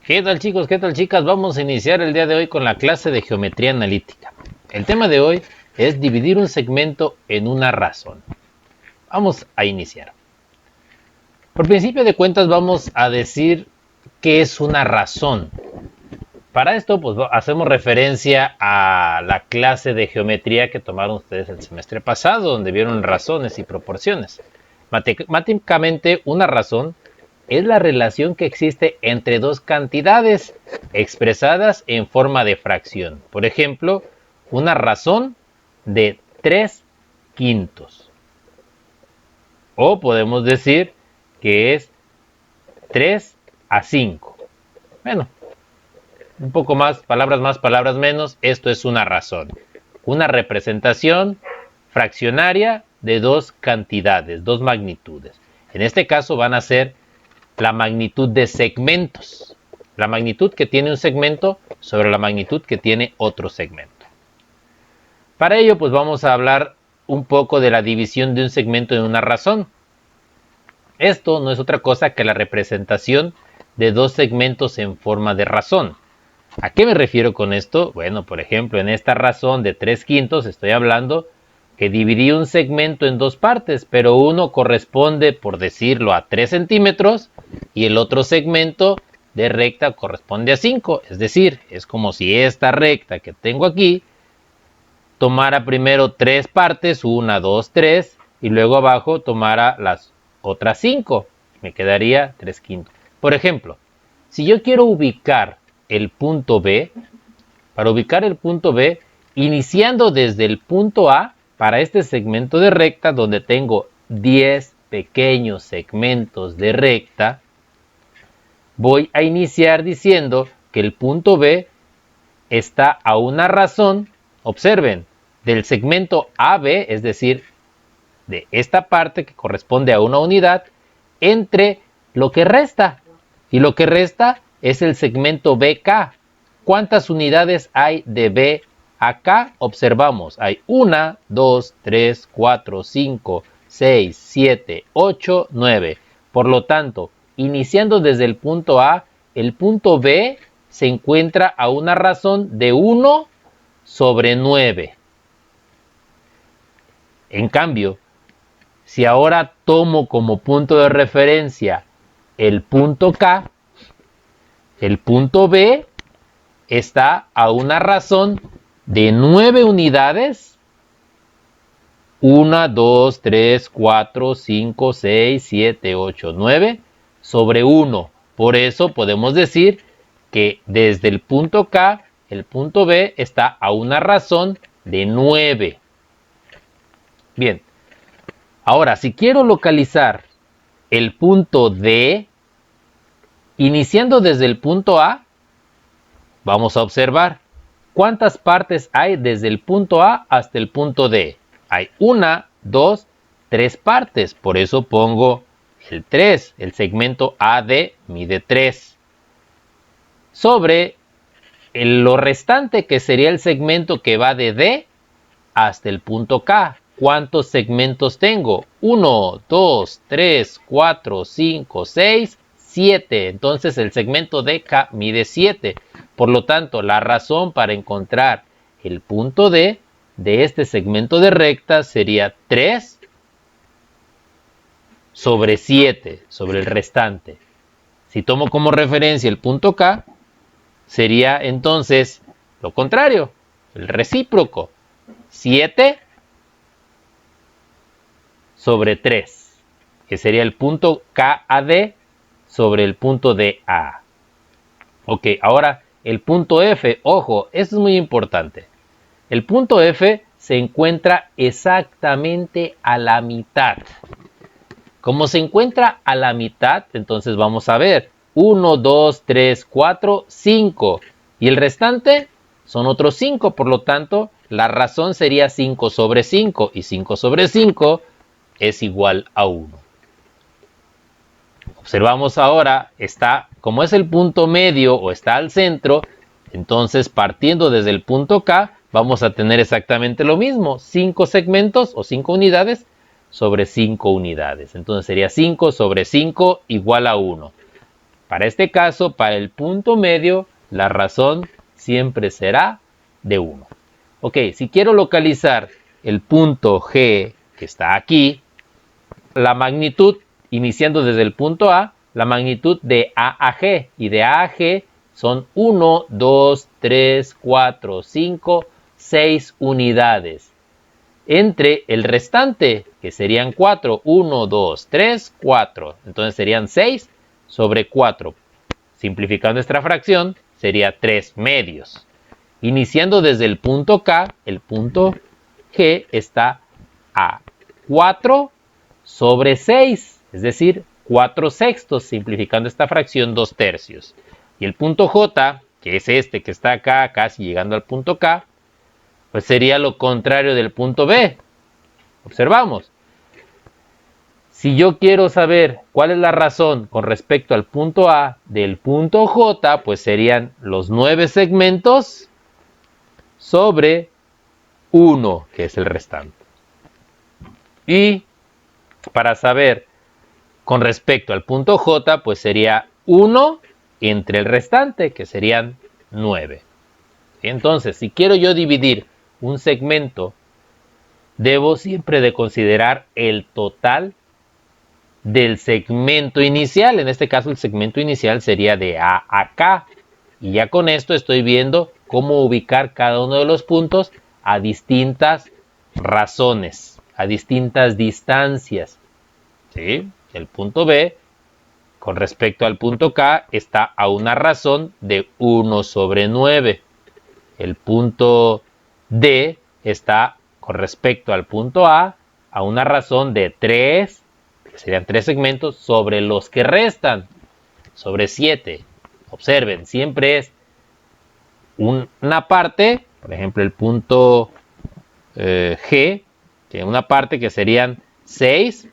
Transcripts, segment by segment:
¿Qué tal chicos? ¿Qué tal chicas? Vamos a iniciar el día de hoy con la clase de geometría analítica. El tema de hoy es dividir un segmento en una razón. Vamos a iniciar. Por principio de cuentas vamos a decir qué es una razón. Para esto pues hacemos referencia a la clase de geometría que tomaron ustedes el semestre pasado, donde vieron razones y proporciones. Matemáticamente una razón es la relación que existe entre dos cantidades expresadas en forma de fracción. Por ejemplo, una razón de 3/5. O podemos decir que es 3/5. Bueno, un poco más, palabras menos, esto es una razón. Una representación fraccionaria de dos cantidades, dos magnitudes. En este caso van a ser la magnitud de segmentos. La magnitud que tiene un segmento sobre la magnitud que tiene otro segmento. Para ello, pues vamos a hablar un poco de la división de un segmento en una razón. Esto no es otra cosa que la representación de dos segmentos en forma de razón. ¿A qué me refiero con esto? Bueno, por ejemplo, en esta razón de 3/5 estoy hablando que dividí un segmento en dos partes, pero uno corresponde, por decirlo, a 3 centímetros y el otro segmento de recta corresponde a 5. Es decir, es como si esta recta que tengo aquí tomara primero 3 partes, 1, 2, 3, y luego abajo tomara las otras 5. Me quedaría 3/5. Por ejemplo, si yo quiero ubicar el punto B, para ubicar el punto B, iniciando desde el punto A, para este segmento de recta, donde tengo 10 pequeños segmentos de recta, voy a iniciar diciendo que el punto B está a una razón, observen, del segmento AB, es decir, de esta parte que corresponde a una unidad, entre lo que resta. Y lo que resta es el segmento BK. ¿Cuántas unidades hay de B a K? Observamos, hay 1, 2, 3, 4, 5, 6, 7, 8, 9. Por lo tanto, iniciando desde el punto A, el punto B se encuentra a una razón de 1 sobre 9. En cambio, si ahora tomo como punto de referencia el punto K, el punto B está a una razón de 9 unidades. 1, 2, 3, 4, 5, 6, 7, 8, 9 sobre 1. Por eso podemos decir que desde el punto K, el punto B está a una razón de 9. Bien, ahora si quiero localizar el punto D, iniciando desde el punto A, vamos a observar cuántas partes hay desde el punto A hasta el punto D. Hay 1, 2, 3 partes, por eso pongo el 3, el segmento AD mide 3. Sobre lo restante que sería el segmento que va de D hasta el punto K. ¿Cuántos segmentos tengo? 1, 2, 3, 4, 5, 6, 7. Entonces el segmento DK mide 7. Por lo tanto, la razón para encontrar el punto D de este segmento de recta sería 3 sobre 7, sobre el restante. Si tomo como referencia el punto K, sería entonces lo contrario, el recíproco. 7 sobre 3, que sería el punto KAD sobre el punto DA. Ok, ahora el punto F, ojo, esto es muy importante. El punto F se encuentra exactamente a la mitad. Como se encuentra a la mitad, entonces vamos a ver 1, 2, 3, 4, 5. Y el restante son otros 5, por lo tanto, la razón sería 5 sobre 5. Y 5 sobre 5 es igual a 1. Observamos ahora, como es el punto medio o está al centro, entonces partiendo desde el punto K, vamos a tener exactamente lo mismo, 5 segmentos o 5 unidades sobre 5 unidades. Entonces sería 5 sobre 5 igual a 1. Para este caso, para el punto medio, la razón siempre será de 1. Ok, si quiero localizar el punto G que está aquí, la magnitud, iniciando desde el punto A, la magnitud de A a G, y de A a G son 1, 2, 3, 4, 5, 6 unidades. Entre el restante, que serían 4, 1, 2, 3, 4, entonces serían 6 sobre 4. Simplificando esta fracción, sería 3 medios. Iniciando desde el punto K, el punto G está a 4 sobre 6, es decir, 4 sextos, simplificando esta fracción, 2 tercios. Y el punto J, que es este que está acá, casi llegando al punto K, pues sería lo contrario del punto B. Observamos. Si yo quiero saber cuál es la razón con respecto al punto A del punto J, pues serían los 9 segmentos sobre 1, que es el restante. Y para saber con respecto al punto J, pues sería 1 entre el restante, que serían 9. Entonces, si quiero yo dividir un segmento, debo siempre de considerar el total del segmento inicial. En este caso, el segmento inicial sería de A a K. Y ya con esto estoy viendo cómo ubicar cada uno de los puntos a distintas razones, a distintas distancias. ¿Sí? El punto B, con respecto al punto K, está a una razón de 1 sobre 9. El punto D está con respecto al punto A una razón de 3, que serían 3 segmentos, sobre los que restan, sobre 7. Observen, siempre es una parte, por ejemplo el punto G, que una parte que serían 6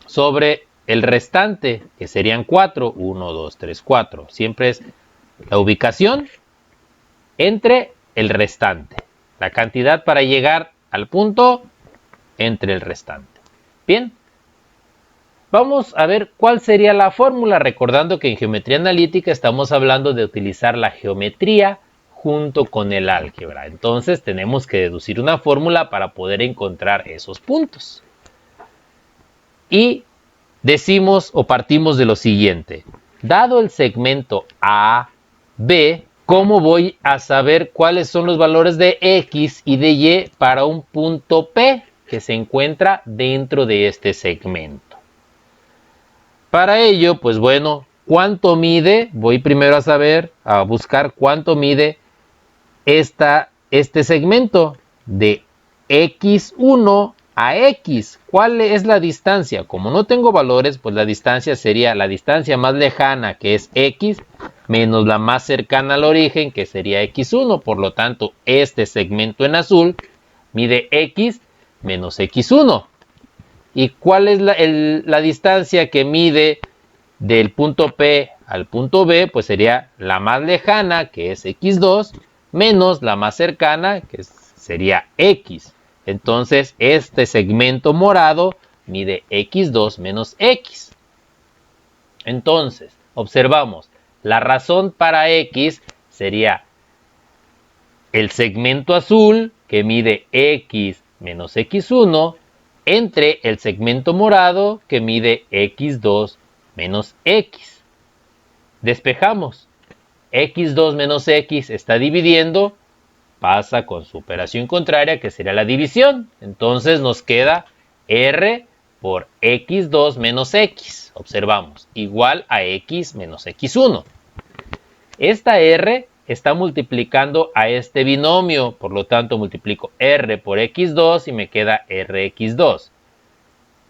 sobre el restante, que serían 4, 1, 2, 3, 4. Siempre es la ubicación entre el restante, la cantidad para llegar al punto entre el restante. Bien, vamos a ver cuál sería la fórmula, recordando que en geometría analítica estamos hablando de utilizar la geometría junto con el álgebra. Entonces tenemos que deducir una fórmula para poder encontrar esos puntos. Y decimos o partimos de lo siguiente: dado el segmento AB, ¿cómo voy a saber cuáles son los valores de X y de Y para un punto P que se encuentra dentro de este segmento? Para ello, pues bueno, ¿cuánto mide? Voy primero a buscar cuánto mide este segmento de X1 a X. ¿Cuál es la distancia? Como no tengo valores, pues la distancia sería la distancia más lejana, que es X, menos la más cercana al origen, que sería X1. Por lo tanto, este segmento en azul mide X menos X1. ¿Y cuál es la distancia que mide del punto P al punto B? Pues sería la más lejana, que es X2, menos la más cercana, que sería X. Entonces, este segmento morado mide X2 menos X. Entonces, observamos, la razón para X sería el segmento azul, que mide X menos X1, entre el segmento morado, que mide X2 menos X. Despejamos. X2 menos X está dividiendo, pasa con su operación contraria, que sería la división. Entonces nos queda R por X2 menos X. Observamos, igual a X menos X1. Esta R está multiplicando a este binomio, por lo tanto multiplico R por X2 y me queda RX2.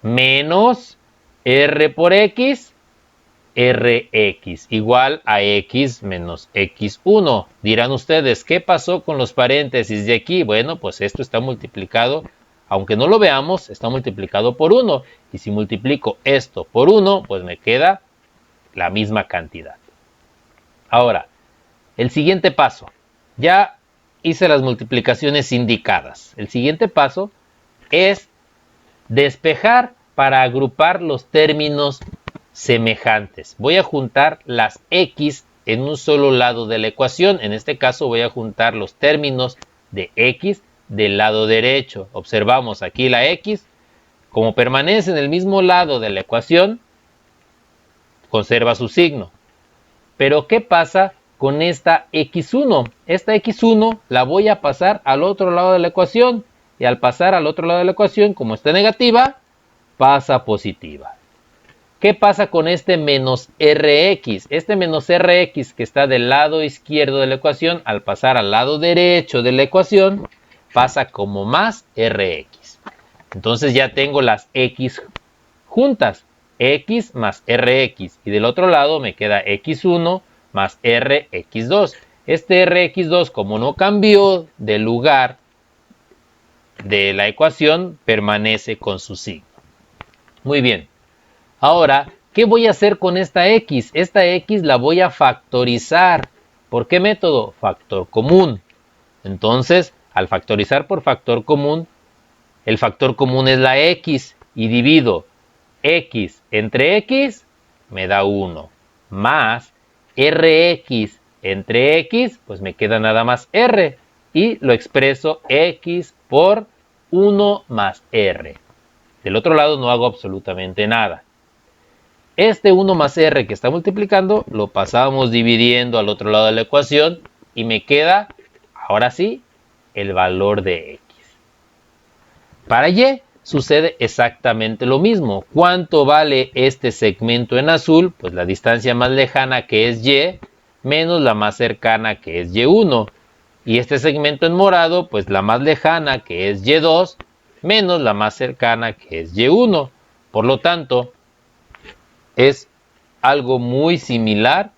Menos R por X, Rx, igual a X menos X1. Dirán ustedes, ¿qué pasó con los paréntesis de aquí? Bueno, pues esto está multiplicado, aunque no lo veamos, está multiplicado por 1. Y si multiplico esto por 1, pues me queda la misma cantidad. Ahora, el siguiente paso. Ya hice las multiplicaciones indicadas. El siguiente paso es despejar para agrupar los términos semejantes. Voy a juntar las x en un solo lado de la ecuación. En este caso voy a juntar los términos de x del lado derecho. Observamos aquí la x, como permanece en el mismo lado de la ecuación, conserva su signo. Pero ¿qué pasa con esta x1? Esta x1 la voy a pasar al otro lado de la ecuación, y al pasar al otro lado de la ecuación, como está negativa, pasa positiva. ¿Qué pasa con este menos rx? Este menos rx que está del lado izquierdo de la ecuación, al pasar al lado derecho de la ecuación, pasa como más rx. Entonces ya tengo las x juntas, x más rx, y del otro lado me queda x1 más rx2. Este rx2, como no cambió de lugar de la ecuación, permanece con su signo. Muy bien. Ahora, ¿qué voy a hacer con esta x? Esta x la voy a factorizar. ¿Por qué método? Factor común. Entonces, al factorizar por factor común, el factor común es la x, y divido x entre x, me da 1, más rx entre x, pues me queda nada más r, y lo expreso x por 1 más r. Del otro lado no hago absolutamente nada. Este 1 más r que está multiplicando, lo pasamos dividiendo al otro lado de la ecuación, y me queda, ahora sí, el valor de x. Para y sucede exactamente lo mismo. ¿Cuánto vale este segmento en azul? Pues la distancia más lejana, que es y, menos la más cercana, que es y1. Y este segmento en morado, pues la más lejana, que es y2, menos la más cercana, que es y1. Por lo tanto, es algo muy similar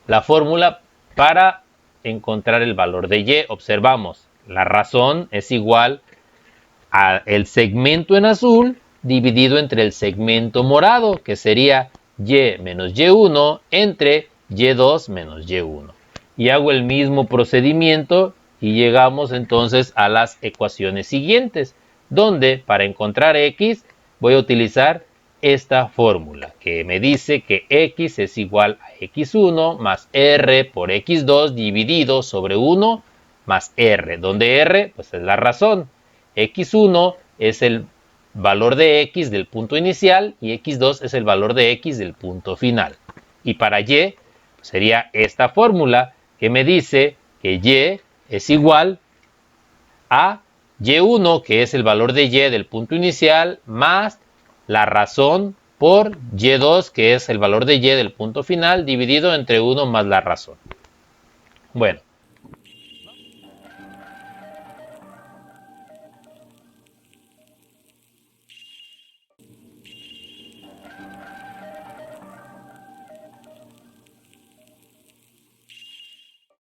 la fórmula para encontrar el valor de y. Observamos, la razón es igual al segmento en azul dividido entre el segmento morado, que sería y menos y1 entre y2 menos y1. Y hago el mismo procedimiento y llegamos entonces a las ecuaciones siguientes, donde para encontrar x voy a utilizar esta fórmula, que me dice que x es igual a x1 más r por x2 dividido sobre 1 más r, donde r pues es la razón. x1 es el valor de x del punto inicial y x2 es el valor de x del punto final. Y para y sería esta fórmula que me dice que y es igual a y1, que es el valor de y del punto inicial, más la razón por y2, que es el valor de y del punto final, dividido entre 1 más la razón. Bueno,